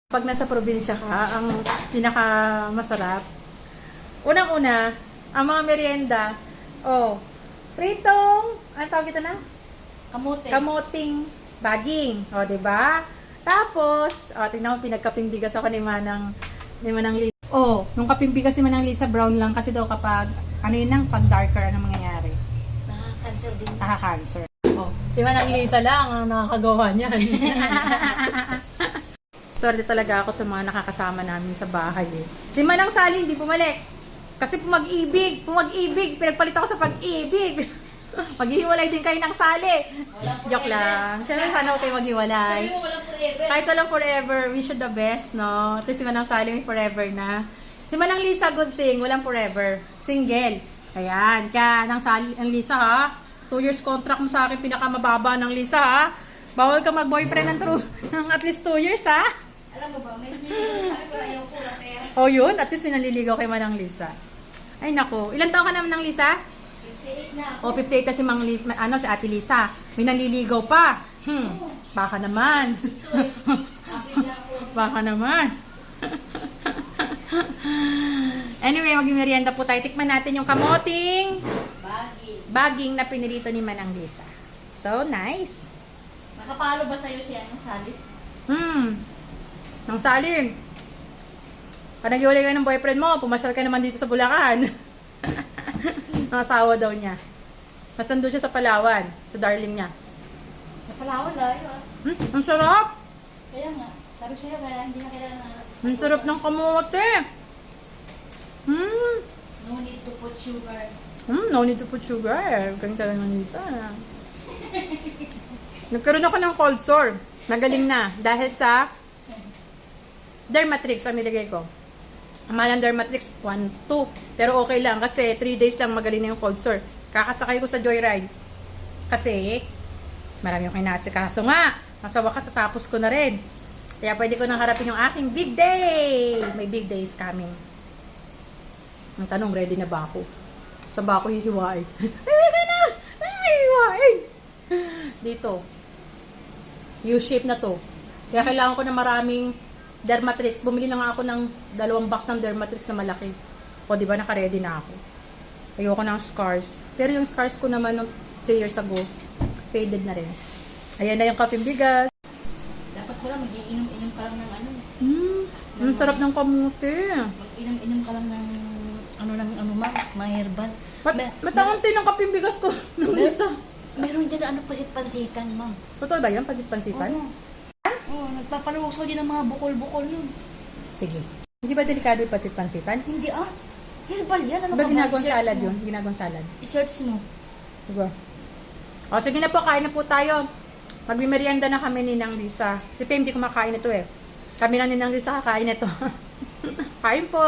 Pag nasa probinsya ka, ang pinakamasarap, unang-una, ang mga merienda, pritong, ano tawag ito na? Kamote. Kamoting baging, diba? Tapos, tingnan mo, pinagkaping bigas ako ni Manang Lisa. Nung kaping bigas ni Manang Lisa, brown lang kasi daw kapag, pag darker, ano mangyayari? Nakaka-cancer din. Nakaka-cancer. Si Manang Lisa lang ang nakakagawa niyan. Sorry talaga ako sa mga nakakasama namin sa bahay eh. Si Manang Sally hindi bumalik. Kasi pumag-ibig, pinagpalit ako sa pag-ibig. Maghihiwalay din kayo ng Sally. Joke lang. Siyempre sana kayo maghiwalay. Sabi mo walang forever. Kahit walang forever, wish you the best, no? At least si Manang Sally may forever na. Si Manang Lisa, good thing, walang forever. Single. Ayan, kaya Nang Sally, ang Lisa ha, 2 years contract mo sa akin, pinakamababa ng Lisa ha. Bawal ka mag-boyfriend ng at least 2 years ha. Alam mo ba, may nililigaw sa akin pero ayaw ko na pera. Yun, at least pinaliligaw kay Manang Lisa. Ay nako, ilan taon ka naman ng Lisa? 58 na. 58 na si Mang Lisa, si Ate Lisa. May naliligaw pa. Baka naman. Baka naman. Anyway, mag-merienda po tayo. Tikman natin yung kamoting baging na pinirito ni Manang Lisa. So, nice. Nakapalo ba sa'yo si Sally? Nang Sally, pag nag-iwalay kayo ng boyfriend mo, pumasyal ka naman dito sa Bulacan. Ang asawa daw niya. Mas nandun siya sa Palawan, sa darling niya. Sa Palawan layo ah. Ang sarap! Kaya nga, sabi ko sa'yo, kaya hindi na kailangan na... Ang sarap ng kamote! No need to put sugar. No need to put sugar. Ganda lang ng Lisa. Nagkaroon ako ng cold sore. Nagaling na. Dahil sa Dermatrix ang nilagay ko. Amalan Dermatrix, 1, 2. Pero okay lang kasi 3 days lang magaling na yung cold sore. Kakasakay ko sa Joyride. Kasi, marami akong inasikaso nga. Sa wakas, tapos ko na rin. Kaya pwede ko nang harapin yung aking big day. May big day is coming. Ang tanong, ready na ba ako? Saan ba ako hihiwain? Ay, ready na! Ay, hihiwain! Dito. U-shape na to. Kaya kailangan ko na maraming Dermatrix. Bumili na nga ako ng 2 box ng Dermatrix na malaki. O, di ba, naka-ready na ako. Ayoko ng scars. Pero yung scars ko naman nung 3 years ago, faded na rin. Ayan na yung kaping bigas. Dapat pala mag-iinom-inom ka lang ng ano. Ang sarap ng kamote. Mag-inom-inom ka lang ng mga herbal. Mataunti ng kaping bigas ko. Nung isa. Meron dyan pasit-pansitan, ma'am. Totoo ba yan? Pansit-pansitan? Nagpapalusaw din ng mga bukol-bukol yun. Sige. Hindi ba delikado yung pansit-pansitan? Hindi herbal yan. Ano Ba ka ba? ginagawang I-search salad mo. yun? Ginagawang salad. I-search mo. Diba? O, sige na po, kain na po tayo. Magmimerienda na kami ni Nang Lisa. Si Pem, di kumakain ito eh. Kami lang ni Nang Lisa kakain ito. Kain po!